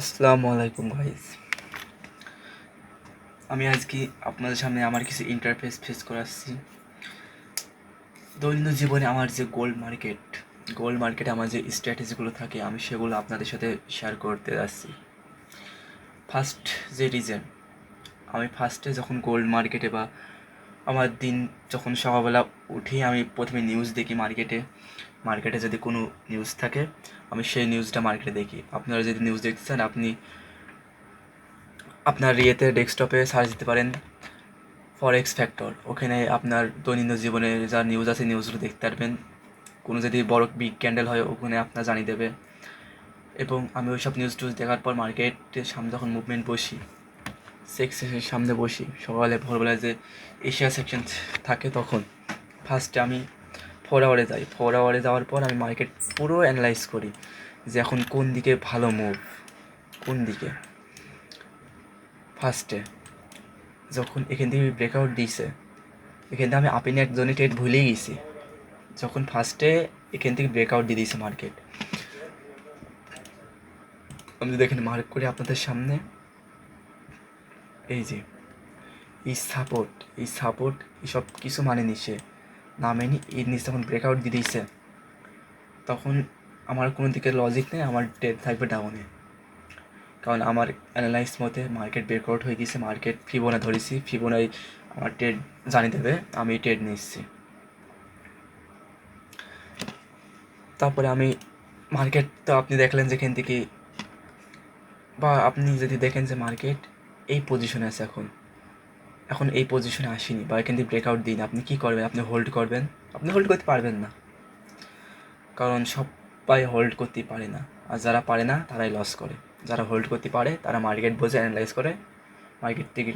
আসসালামু আলাইকুম গাইস। আমি আজকে আপনাদের সামনে আমার কিছু ইন্টারফেস ফেস করাচ্ছি। দৈনন্দিন জীবনে আমার যে গোল্ড মার্কেটে আমার যে স্ট্র্যাটেজিগুলো থাকে আমি সেগুলো আপনাদের সাথে শেয়ার করতে যাচ্ছি। ফার্স্ট যে রিজন, আমি ফার্স্টে যখন গোল্ড মার্কেটে বা আমার দিন যখন সকালবেলা উঠেই আমি প্রথমে নিউজ দেখি মার্কেটে যদি কোনো নিউজ থাকে আমি সেই নিউজটা মার্কেটে দেখি। আপনারা যদি নিউজ দেখতে চান আপনি আপনার ডেস্কটপে সার্চ দিতে পারেন ফরেক্স ফ্যাক্টর। ওখানে আপনার দৈনন্দিন জীবনে যা নিউজ আছে নিউজগুলো দেখতে পারবেন। কোনো যদি বড় বিগ ক্যান্ডেল হয় ওখানে আপনার জানিয়ে দেবে। এবং আমি ওই সব নিউজ টিউজ দেখার পর মার্কেটের সামনে যখন মুভমেন্ট বসি, সেকশনের সামনে বসি সকালে ভোরবেলায় যে এশিয়া সেকশন থাকে তখন ফার্স্টে আমি 4 আওয়ারে যাই। 4 আওয়ারে যাওয়ার পর আমি মার্কেট পুরো অ্যানালাইজ করি যে এখন কোন দিকে ভালো মুভ, কোন দিকে। ফার্স্টে যখন এখান থেকে ব্রেকআউট দিয়েছে, এখান থেকে আমি আপিনিয়ার জোনে ট্রেড ভুলেই গেছি। যখন ফার্স্টে এখান থেকে ব্রেকআউট দিয়ে দিয়েছে মার্কেট, আমি যদি এখানে মার্ক করি আপনাদের সামনে, এই যে এই সাপোর্ট এইসব কিছু মানে নিচ্ছে নামেনি, এর নিচে যখন ব্রেকআউট দিয়ে দিয়েছে তখন আমার কোনো দিকে লজিক নেই, আমার ট্রেড থাকবে ডাউনে। কারণ আমার অ্যানালাইজ মতে মার্কেট ব্রেকআউট হয়ে গেছে, মার্কেট ফিবোনা ধরেছি, ফিবোনায় আমার ট্রেড জানিয়ে দেবে, আমি ট্রেড নিচ্ছি। তারপরে আমি মার্কেট তো আপনি দেখলেন যেখান থেকে, বা আপনি যদি দেখেন যে মার্কেট এই পজিশনে আছে, এখন এই পজিশনে আসেনি বা এখান থেকে ব্রেকআউট দিন, আপনি কী করবেন? আপনি হোল্ড করবেন? আপনি হোল্ড করতে পারবেন না, কারণ সবাই হোল্ড করতেই পারে না। আর যারা পারে না তারাই লস করে। যারা হোল্ড করতে পারে তারা মার্কেট বোঝে, অ্যানালাইজ করে, মার্কেট থেকে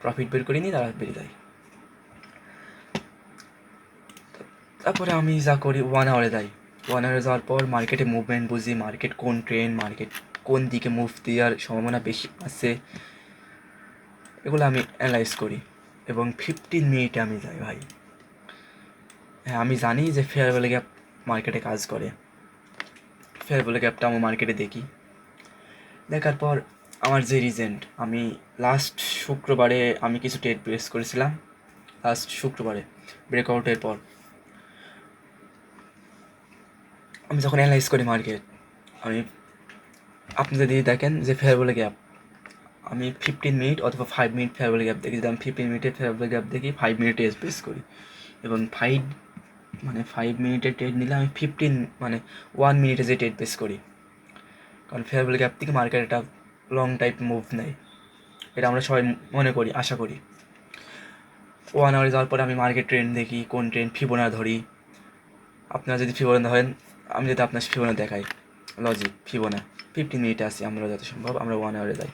প্রফিট বের করে নিয়ে তারা বেরিয়ে যায়। তারপরে আমি যা করি 1 আওয়ারে যাই। 1 আওয়ারে যাওয়ার পর মার্কেটে মুভমেন্ট বুঝি, মার্কেট কোন ট্রেন্ড, মার্কেট কোন দিকে মুভ দেওয়ার সম্ভাবনা বেশি আছে, এগুলো আমি অ্যানালাইজ করি। এবং 15 মিনিটে আমি যাই ভাই। হ্যাঁ, আমি জানি যে ফেয়ার ভ্যালু গ্যাপ মার্কেটে কাজ করে। ফেয়ার ভ্যালু গ্যাপটা আমি মার্কেটে দেখি। দেখার পর আমার যে রিজেন্ট, আমি লাস্ট শুক্রবারে আমি কিছু ট্রেড প্লেস করেছিলাম। লাস্ট শুক্রবারে ব্রেকআউটের পর আমি যখন অ্যানালাইজ করি মার্কেট, আপনি যদি দেখেন যে ফেয়ার ভ্যালু গ্যাপ, আমি 15 মিনিট অথবা 5 মিনিট ফেয়ার ভ্যালু গ্যাপ দেখি। যদি আমি 15 মিনিটের ফেয়ার ভ্যালু গ্যাপ দেখি, 5 মিনিটে স্পেস করি। এবং 5 মিনিটের ট্রেড নিলে আমি 1 মিনিটে যে ট্রেড প্লেস করি। কারণ ফেয়ার ভ্যালু গ্যাপ থেকে মার্কেট একটা লং টাইপ মুভ নেয়, এটা আমরা সবাই মনে করি, আশা করি। 1 আওয়ারে যাওয়ার পরে আমি মার্কেট ট্রেন্ড দেখি, কোন ট্রেন্ড ফিবোনা ধরি। আপনারা যদি ফিবোনা ধরেন, আমি যদি আপনার ফিবোনা দেখাই, লজিক ফিবোনা 15 মিনিটে আসি আমরা, যত সম্ভব আমরা 1 আওয়ারে যাই।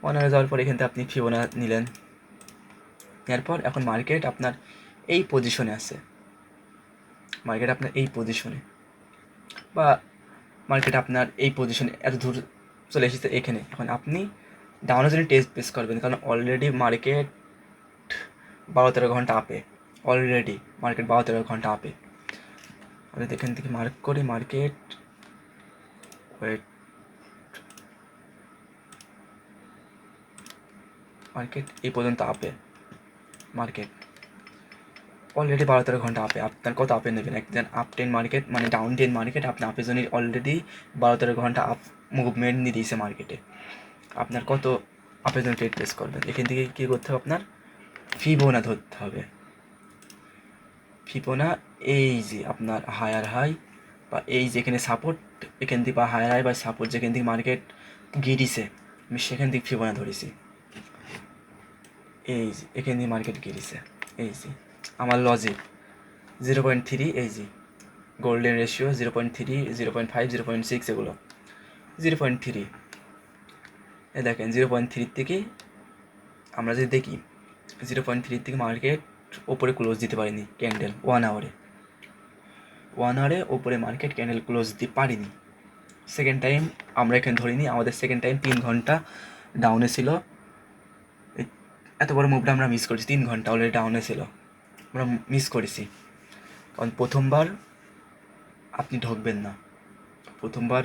1 আওয়ারে যাওয়ার পর এখান থেকে আপনি ফিবোনা নিলেন, এরপর এখন মার্কেট আপনার এই পজিশনে আছে, মার্কেট আপনার এই পজিশনে, বা মার্কেট আপনার এই পজিশনে এত দূর চলে এসেছে এখানে। এখন আপনি ডাউনের জন্য টেস্ট প্লেস করবেন, কারণ অলরেডি মার্কেট 12-13 ঘন্টা আপে, অলরেডি মার্কেট 12-13 ঘন্টা আপে। আমি এখান থেকে মার্ক করি মার্কেট, ওয়েট, মার্কেট এই পর্যন্ত আপে, মার্কেট অলরেডি 12-13 ঘন্টা আপে। আপনার কত আপে নেবেন? একদিন আপ টেন মার্কেট মানে ডাউন টেন মার্কেট, আপনি আপের জন্য অলরেডি 12-13 ঘন্টা আপ মুভমেন্ট নিয়ে দিয়েছে মার্কেটে। আপনার কত আপের জন্য ট্রেড প্লেস করবেন? এখান থেকে কী করতে হবে? আপনার ফিবোনা ধরতে হবে। ফিবোনা, এই যে আপনার হায়ার হাই বা এই যেখানে সাপোর্ট, এখান থেকে বা হায়ার হাই বা সাপোর্ট যেখান থেকে মার্কেট গিরিছে, আমি সেখান থেকে ফিবোনা ধরেছি। এই যে এখান থেকে মার্কেট গিরিছে, এই যে আমার লজিক 0.3, এই যে গোল্ডেন রেশিও 0.3, 0.5, 0.6, এগুলো 0.3। এ দেখেন 0.3 থেকে আমরা যদি দেখি, 0.3 থেকে মার্কেট ওপরে ক্লোজ দিতে পারিনি ক্যান্ডেল 1 আওয়ারে ওপরে মার্কেট ক্যান্ডেল ক্লোজ দিতে পারিনি। সেকেন্ড টাইম আমরা এখানে ধরিনি, আমাদের সেকেন্ড টাইম 3 ঘন্টা ডাউনে ছিল। এত বড় মুভটা আমরা মিস করেছি, 3 ঘন্টা অলরেডি ডাউনে ছিল, আমরা মিস করেছি। কারণ প্রথমবার আপনি ঢুকবেন না, প্রথমবার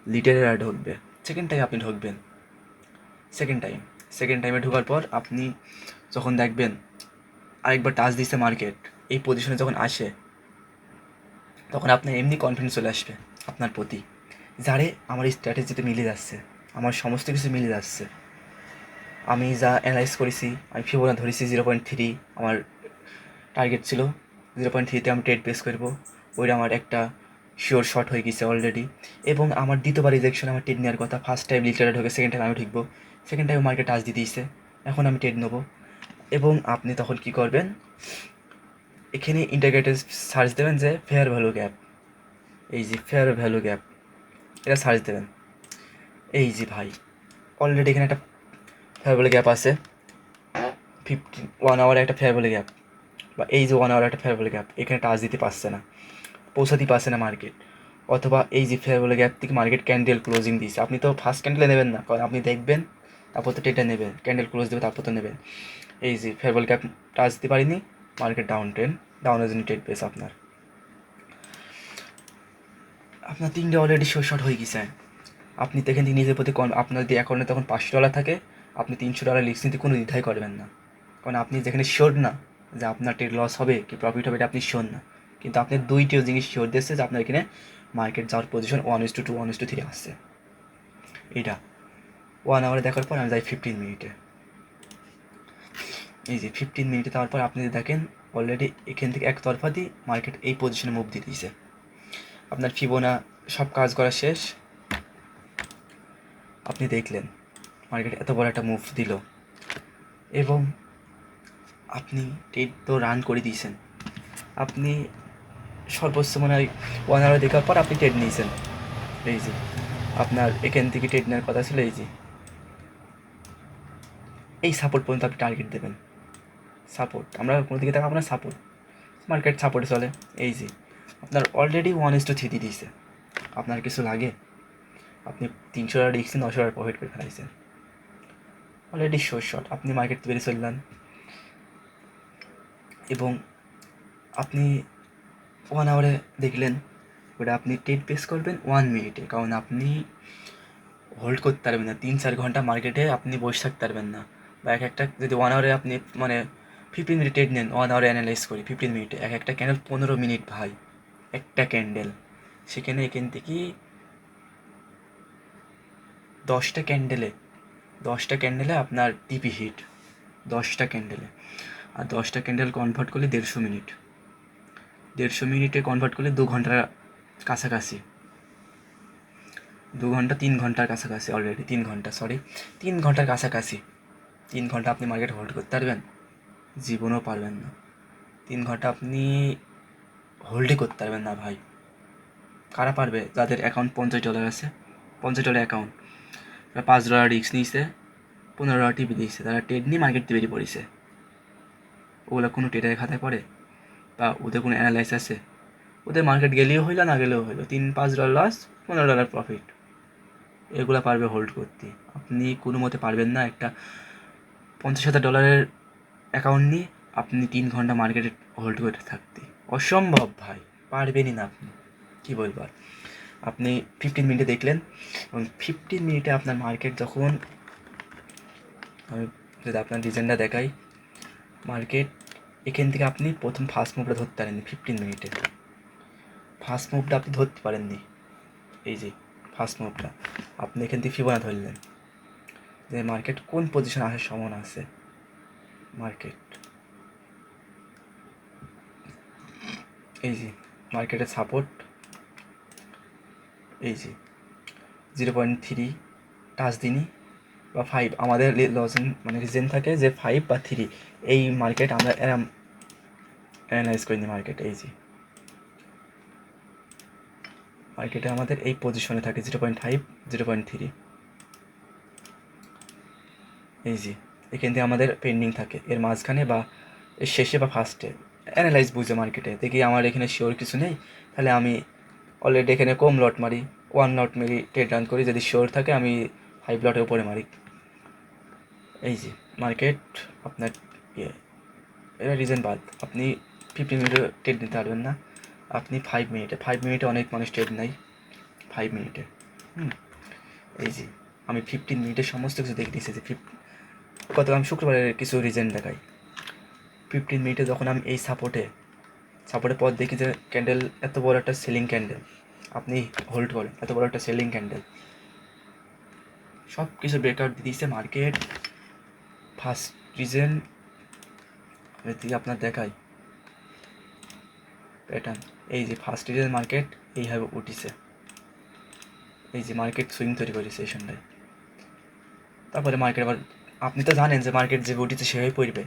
লিটারেরা ঢুকবে, সেকেন্ড টাইম আপনি ঢুকবেন, সেকেন্ড টাইমে ঢোকার পর আপনি যখন দেখবেন আরেকবার টাচ দিচ্ছে মার্কেট, এই পজিশনে যখন আসে, তখন আপনার এমনি কনফিডেন্স চলে আসবে আপনার প্রতি, যারে আমার এই স্ট্র্যাটেজিতে মিলে যাচ্ছে, আমার সমস্ত কিছু মিলে যাচ্ছে, আমি যা অ্যানালাইজ করেছি, আমি ফিবোনা ধরেছি 0.3, আমার টার্গেট ছিল 0.3তে আমি ট্রেড বেস করবো, ওইটা আমার একটা শিওর শট হয়ে গেছে অলরেডি। এবং আমার দ্বিতীয়বার রিজেকশন আমার ট্রেড নেওয়ার কথা, ফার্স্ট টাইম লিটারে ঢোকে, সেকেন্ড টাইম আমি ঢুকবো, সেকেন্ড টাইম মার্কেট টাচ দিয়ে দিয়েছে, এখন আমি ট্রেড নেবো। এবং আপনি তখন কী করবেন, এখানে ইন্টারগ্রেটেড সার্চ দেবেন যে ফেয়ার ভ্যালু গ্যাপ, এই যে ফেয়ার ভ্যালু গ্যাপ, এটা সার্চ দেবেন। এই যে ভাই অলরেডি এখানে একটা ফেয়ার ভ্যালু গ্যাপ আছে, 1 আওয়ারে একটা ফেয়ার ভ্যালু গ্যাপ, বা এই যে 1 আওয়ার একটা ফেয়ার ভ্যালু গ্যাপ, এখানে টাচ দিতে পারছে না, পৌঁছাতে পারছে না মার্কেট। অথবা এই যে ফেয়ার ভ্যালু গ্যাপ থেকে মার্কেট ক্যান্ডেল ক্লোজিং দিয়েছে, আপনি তো ফার্স্ট ক্যান্ডেলে নেবেন না, কারণ আপনি দেখবেন তারপর তো ট্রেডটা নেবেন, ক্যান্ডেল ক্লোজ দেবে তারপর তো নেবেন। এই যে ফেয়ার ভ্যালু গ্যাপ টাচ দিতে পারিনি, মার্কেট ডাউন ট্রেন্ড, ডাউনের জন্য ট্রেড পেস আপনার 3টে অলরেডি শর্ট হয়ে গেছে। আপনি দেখেন নিজের প্রতি আপনার যদি অ্যাকাউন্টে তখন $500 থাকে, আপনি $300 রিস্ক নিতে কোনো দ্বিধাই করবেন না, কারণ আপনি যেখানে শিওর না যে আপনার ট্রেড লস হবে কি প্রফিট হবে, এটা আপনি শিওর না, কিন্তু আপনি দুইটিও জিনিস শিওর দিচ্ছে যে আপনার এখানে মার্কেট যাওয়ার পজিশন 1:2, 1:3 আসছে। এটা 1 আওয়ারে দেখার পর আমি যাই 15 মিনিটে, এই যে 15 মিনিটে যাওয়ার পর আপনি দেখেন অলরেডি এখান থেকে একতরফা দিয়ে মার্কেট এই পজিশনে মুভ দিয়ে দিয়েছে। আপনার ফিবোনা সব কাজ করা শেষ, আপনি দেখলেন মার্কেট এত বড় একটা মুভ দিল, এবং আপনি ট্রেড তো রান করে দিয়েছেন, আপনি সর্বোচ্চ মনে হয় 1 আওয়ার দেখার পর আপনি ট্রেড নিয়েছেন। এই যে আপনার এখান থেকে ট্রেড নেওয়ার কথা ছিল, এই যে এই সাপোর্ট পর্যন্ত আপনি টার্গেট দেবেন, সাপোর্ট আমরা কোনো দিকে দেখাবো না, সাপোর্ট, মার্কেট সাপোর্টে চলে। এই যে আপনার অলরেডি 1:3 দিয়ে দিয়েছে, আপনার কিছু লাগে, আপনি $300 রিস্ক $900 প্রফিট করে ফেলাইছেন, অলরেডি শর্ট, আপনি মার্কেট বেরিয়ে চললেন। এবং আপনি 1 আওয়ারে দেখলেন, ওটা আপনি ট্রেড পেস করবেন 1 মিনিটে, কারণ আপনি হোল্ড করতে পারবেন না 3-4 ঘন্টা মার্কেটে, আপনি বসে থাকতে পারবেন না। বা একটা যদি 1 আওয়ারে আপনি মানে 15 মিনিট ট্রেড নেন, 1 আওয়ারে অ্যানালাইজ করি 15 মিনিটে, একটা ক্যান্ডেল 15 মিনিট ভাই, একটা ক্যান্ডেল, সেখানে এখান থেকে 10টা ক্যান্ডেলে আপনার টিপি হিট, 10টা ক্যান্ডেলে, আর 10টা ক্যান্ডেল কনভার্ট করলে 150 মিনিটে কনভার্ট করলে 2 ঘন্টার কাছাকাছি, 2 ঘন্টা 3 ঘন্টার কাছাকাছি, অলরেডি 3 ঘন্টা, 3 ঘন্টার কাছাকাছি। 3 ঘন্টা আপনি মার্কেট হোল্ড করতে পারবেন? জীবনেও পারবেন না। 3 ঘন্টা আপনি হোল্ডই করতে পারবেন না ভাই। কারা পারবে? যাদের অ্যাকাউন্ট $50 আছে, $50 অ্যাকাউন্ট, তারা $5 রিস্ক নিয়েছে, $15 টিপি দিয়েছে, তারা ট্রেড নিয়ে মার্কেট বেরিয়ে পড়েছে। ওগুলো কোনো ট্রেডারের খাতায় পড়ে? বা ওদের কোনো অ্যানালাইস আছে? ওদের মার্কেট গেলেও হইলো, না গেলেও হইলো, $3-5 লস, $15 প্রফিট। এগুলো পারবে হোল্ড করতে, আপনি কোনো মতে পারবেন না। একটা $50,000 অ্যাকাউন্ট নিয়ে আপনি 3 ঘন্টা মার্কেটে হোল্ড করে থাকতে, অসম্ভব ভাই, পারবেনই না আপনি। কী বলবার, আপনি 15 মিনিটে দেখলেন, এবং 15 মিনিটে আপনার মার্কেট যখন, আমি যদি আপনার ডিজাইনটা দেখাই, মার্কেট এখান থেকে আপনি প্রথম ফার্স্ট মুভটা ধরতে পারেননি 15 মিনিটে, ফার্স্ট মুভটা আপনি ধরতে পারেননি। এই যে ফার্স্ট মুভটা আপনি এখান থেকে ফিবোনা ধরলেন যে মার্কেট কোন পজিশন আসার সম্ভাবনা আছে। মার্কেট এই যে মার্কেটের সাপোর্ট, এই যে 0.3 টাচ দিনই বা 5, আমাদের লজিন মানে রিজন থাকে যে 5 বা 3, এই মার্কেট আমরা অ্যানালাইজ করিনি। মার্কেট এই যে মার্কেটে আমাদের এই পজিশনে থাকে 0.5, 0.3, এই যে এখান থেকে আমাদের পেন্ডিং থাকে, এর মাঝখানে বা এর শেষে বা ফার্স্টে অ্যানালাইজ বুঝে মার্কেটে দেখি আমার এখানে শিওর কিছু নেই, তাহলে আমি অলরেডি এখানে কম লট মারি, 1 লট মেরি ট্রেড রান করি, যদি শিওর থাকে আমি 5 লটের উপরে মারি। এই যে মার্কেট আপনার এটা রিজন বাদ, আপনি 15 মিনিটে ট্রেড নিতে পারবেন না, আপনি 5 মিনিটে অনেক মানুষ ট্রেড নেয় 5 মিনিটে, এই যে আমি 15 মিনিটের সমস্ত কিছু দেখে দিয়েছি যে কত আমি শুক্রবারের কিছু রিজেন্ট দেখাই। 15 মিনিটে যখন আমি এই সাপোর্টের পর দেখি যে ক্যান্ডেল এত বড় একটা সেলিং ক্যান্ডেল, আপনি হোল্ড করেন, এত বড় একটা সেলিং ক্যান্ডেল, সব কিছু ব্রেকআউট দিয়ে দিয়েছে মার্কেট। ফার্স্ট রিজন থেকে আপনার দেখাই প্যাটার্ন, এই যে ফার্স্ট রিজন মার্কেট এইভাবে উঠিছে, এই যে মার্কেট সুইং তৈরি করেছে এই সন্ধ্যায়। তারপরে মার্কেট আবার, আপনি তো জানেন যে মার্কেট যে উঠেছে সেভাবে পড়বে,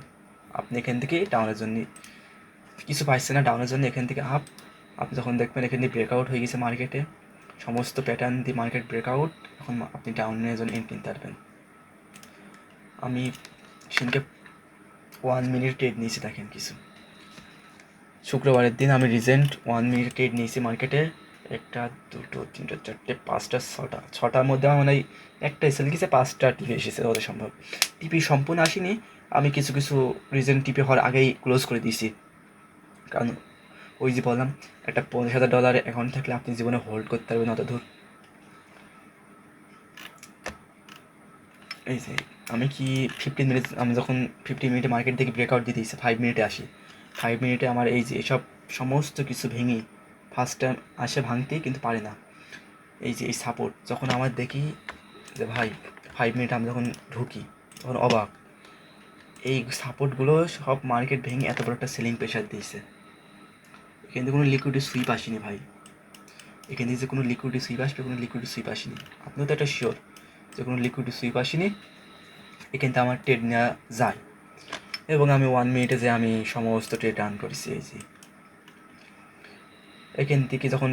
আপনি এখান থেকে ডাউনের জন্য কিছু পাইছে না, ডাউনের জন্য এখান থেকে আপ, আপনি যখন দেখবেন এখান থেকে ব্রেকআউট হয়ে গেছে মার্কেটে, সমস্ত প্যাটার্ন দিয়ে মার্কেট ব্রেকআউট, এখন আপনি ডাউনের জন্য এন্ট্রি নিতে পারবেন। আমি সেদিনকে 1 মিনিট ট্রেড নিয়েছি, দেখেন কিছু শুক্রবারের দিন আমি রিসেন্ট 1 মিনিট ট্রেড নিয়েছি মার্কেটে, একটা দুটো তিনটে চারটে পাঁচটা ছটার মধ্যে আমার মনে হয় একটা এসেল গেছে, 5টা টিপি এসেছে ওদের সম্ভব। টিপি সম্পূর্ণ আসেনি, আমি কিছু কিছু রিজেন্ট টিপি হওয়ার আগেই ক্লোজ করে দিয়েছি, কারণ ওই যে বললাম একটা $50,000 অ্যাকাউন্ট থাকলে আপনি জীবনে হোল্ড করতে পারবেন অত দূর। এই যে আমি কি 15 মিনিট, আমি যখন 15 মিনিটে মার্কেট থেকে ব্রেকআউট দিয়ে দিয়েছি, 5 মিনিটে আসি, 5 মিনিটে আমার এই যে এসব সমস্ত কিছু ভেঙে ফার্স্ট টাইম আসে ভাঙতেই কিন্তু পারে না। এই যে এই সাপোর্ট যখন আমার দেখি যে ভাই 5 মিনিট আমি যখন ঢুকি তখন অবাক, এই সাপোর্টগুলো সব মার্কেট ভেঙে এত বড় একটা সেলিং প্রেশার দিয়েছে। এখান থেকে কোনো লিকুইডিটি সুইপ আসেনি ভাই, এখান থেকে যে কোনো লিকুইডিটি সুইপ আসবে, কোনো লিকুইডিটি সুইপ আসেনি, আপনিও তো একটা শিওর যে কোনো লিকুইডিটি সুইপ আসেনি, এখান থেকে আমার ট্রেড নেওয়া যায়। এবং আমি 1 মিনিটে যে আমি সমস্ত ট্রেড রান করেছি। এই যে এখান থেকে যখন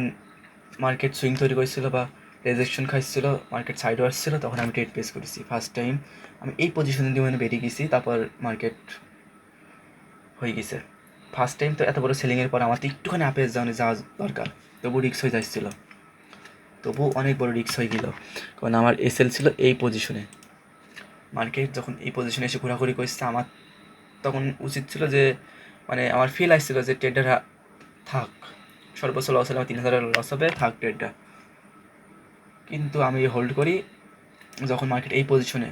মার্কেট সুইং তৈরি করেছিল বা রেজেকশন খাইছিল, মার্কেট সাইড আসছিল, তখন আমি ট্রেড প্লেস করেছি। ফার্স্ট টাইম আমি এই পজিশনে দিয়ে মানে বেরিয়ে গেছি, তারপর মার্কেট হয়ে গেছে। ফার্স্ট টাইম তো এত বড় সেলিংয়ের পর আমার তো একটুখানি আপে যাওয়া দরকার, তবু রিক্স হয়ে যাচ্ছিলো, তবু অনেক বড় রিক্স হয়ে গেল, কারণ আমার এসএল ছিল এই পজিশনে। মার্কেট যখন এই পজিশনে এসে ঘোরাঘুরি করছে, আমার তখন উচিত ছিল যে, মানে আমার ফিল আসছিল যে ট্রেডার থাক, সর্বোচ্চ লস হলে আমার 3,000 লস হবে, থাক ট্রেডটা। কিন্তু আমি হোল্ড করি, যখন মার্কেট এই পজিশনে,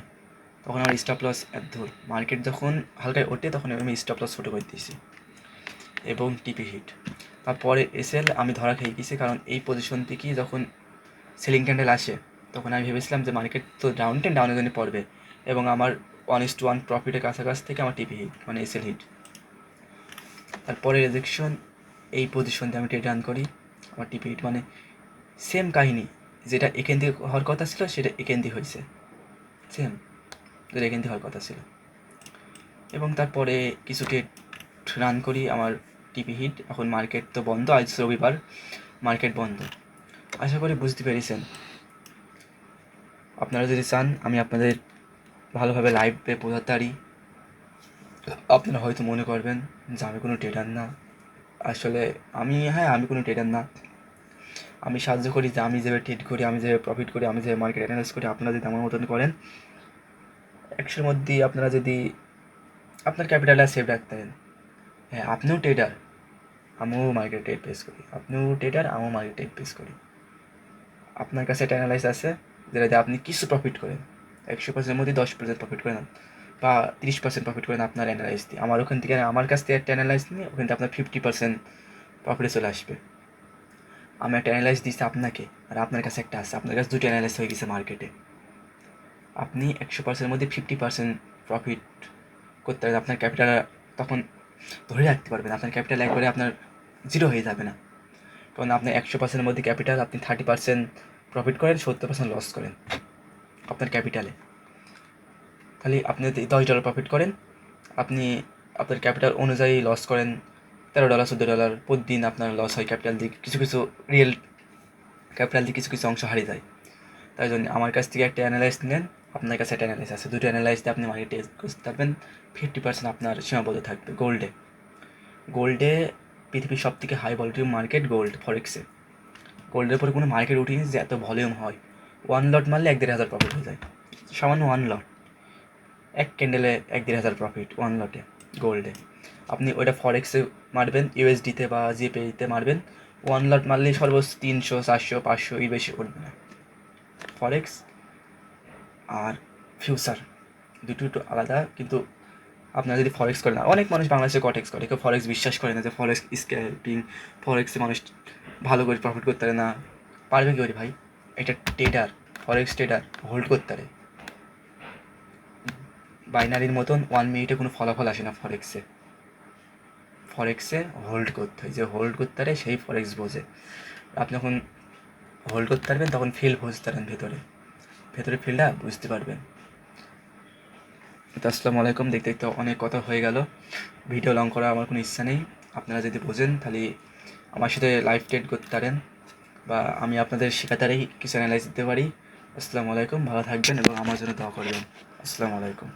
তখন আমার স্টপ লস এত দূর, মার্কেট যখন হালকায় ওঠে তখন আমি স্টপ লস ছোটো করে দিয়েছি এবং টিপি হিট। তারপরে এসএল আমি ধরা খেয়ে গেছি, কারণ এই পজিশন থেকে যখন সেলিং ক্যান্ডেল আসে তখন আমি ভেবেছিলাম যে মার্কেট তো ডাউনের জন্য পড়বে, এবং আমার 1:1 প্রফিটের কাছাকাছি থেকে আমার টিপি হিট মানে এসএল হিট। তারপরে রেজেকশন, এই পজিশন দিয়ে আমি ট্রেড রান করি, আমার টিপি হিট, মানে সেম কাহিনী, যেটা এখান থেকে হওয়ার কথা ছিল সেটা এখান দিয়ে হয়েছে, সেম যেটা এখান থেকে হওয়ার কথা ছিল। এবং তারপরে কিছু ট্রেড রান করি, আমার টিপি হিট। এখন মার্কেট তো বন্ধ, আজ রবিবার, মার্কেট বন্ধ। আশা করি বুঝতে পেরেছেন। আপনারা যদি চান আমি আপনাদের ভালোভাবে লাইভে বোঝাতে পারি, আপনারা হয়তো মনে করবেন যে আমি কোনো ট্রেডার না। আসলে আমি কোনো ট্রেডার না, আমি সাহায্য করি যে আমি যেভাবে ট্রেড করি, আমি যেভাবে প্রফিট করি, আমি যেভাবে মার্কেট অ্যানালাইজ করি, আপনারা যদি আমার মতন করেন, 100-র মধ্যে আপনারা যদি আপনার ক্যাপিটালটা সেভ রাখতে পারেন। হ্যাঁ, আপনিও ট্রেডার, আমিও মার্কেট ট্রেড ফেস করি, আপনিও ট্রেডার, আমিও মার্কেট ট্রেড ফেস করি। আপনার কাছে একটা অ্যানালাইস আছে যেটাতে আপনি কিছু প্রফিট করেন, 100%-এর মধ্যে 10% প্রফিট করেন বা 30% প্রফিট করেন আপনার অ্যানালাইস দিয়ে। আমার কাছ থেকে একটা অ্যানালাইস নিয়ে ওখান থেকে আপনার 50% প্রফিটে চলে আসবে। আমি একটা অ্যানালাইস দিচ্ছি আপনাকে, আর আপনার কাছে একটা আছে, আপনার কাছে দুটো অ্যানালাইস হয়ে গেছে মার্কেটে। আপনি 100%-এর মধ্যে 50% প্রফিট করতে পারেন, আপনার ক্যাপিটাল তখন ধরে রাখতে পারবেন, আপনার ক্যাপিটাল একবারে আপনার জিরো হয়ে যাবে না। কারণ আপনার 100%-এর মধ্যে ক্যাপিটাল, আপনি 30% প্রফিট করেন, 70% লস করেন আপনার ক্যাপিটালে। খালি আপনি যদি $10 প্রফিট করেন, আপনি আপনার ক্যাপিটাল অনুযায়ী লস করেন $13, $14 প্রতিদিন আপনার লস হয়, ক্যাপিটাল দিয়ে কিছু কিছু রিয়েল ক্যাপিটাল দিয়ে কিছু কিছু অংশ হারিয়ে যায়। তাই জন্য আমার কাছ থেকে একটা অ্যানালাইস নেন, আপনার কাছে একটা অ্যানালাইস আছে, দুটো অ্যানালাইস দিয়ে আপনি মার্কেটে করতে পারবেন। 50% আপনার সীমাবদ্ধ থাকবে গোল্ডে পৃথিবীর সব থেকে হাই ভলিউম মার্কেট গোল্ড, ফরেক্সে। গোল্ডের পরে কোনো মার্কেট উঠিনি যে এত ভলিউম হয়, 1 লট মারলে 1-1.5 হাজার প্রফিট হয়ে যায়, সামান্য 1 লট, এক ক্যান্ডেলে 1-1.5 হাজার প্রফিট 1 লটে গোল্ডে। আপনি ওইটা ফরেক্সে মারবেন, ইউএসডিতে বা জিপেতে মারবেন, 1 লট মারলেই সর্বোচ্চ 300, 400, 500, এর বেশি উঠবে না। ফরেক্স আর ফিউচার দুটো একটু আলাদা, কিন্তু আপনারা যদি ফরেক্স করেন, অনেক মানুষ বাংলাদেশে কটেক্স করে, কেউ ফরেক্স বিশ্বাস করে না যে ফরেক্স স্ক্যাল্পিং, ফরেক্সে মানুষ ভালো করে প্রফিট করতে পারে না। পারবে কি করে ভাই? এটা ট্রেডার, ফরেক্স ট্রেডার হোল্ড করতে পারে। বাইনারির মতন 1 মিনিটে কোনো ফলাফল আসে না ফরেক্সে। ফরেক্সে হোল্ড করতে হয়, যে হোল্ড করতে পারে সেই ফরেক্স বোঝে। আপনি যখন হোল্ড করতে পারবেন তখন ফিল বুঝতে পারেন, ভেতরে ফিলটা বুঝতে পারবেন। তো আসসালামু আলাইকুম। দেখতে দেখতে অনেক কথা হয়ে গেল, ভিডিও লং করার আমার কোনো ইচ্ছা নেই। আপনারা যদি বোঝেন তাহলে আমার সাথে লাইভ ট্রেড করতে পারেন, বা আমি আপনাদের শেখাতারেই কিছু অ্যানালাইজ দিতে পারি। আসসালামু আলাইকুম, ভালো থাকবেন এবং আমার জন্য দোয়া করবেন। আসসালামু আলাইকুম।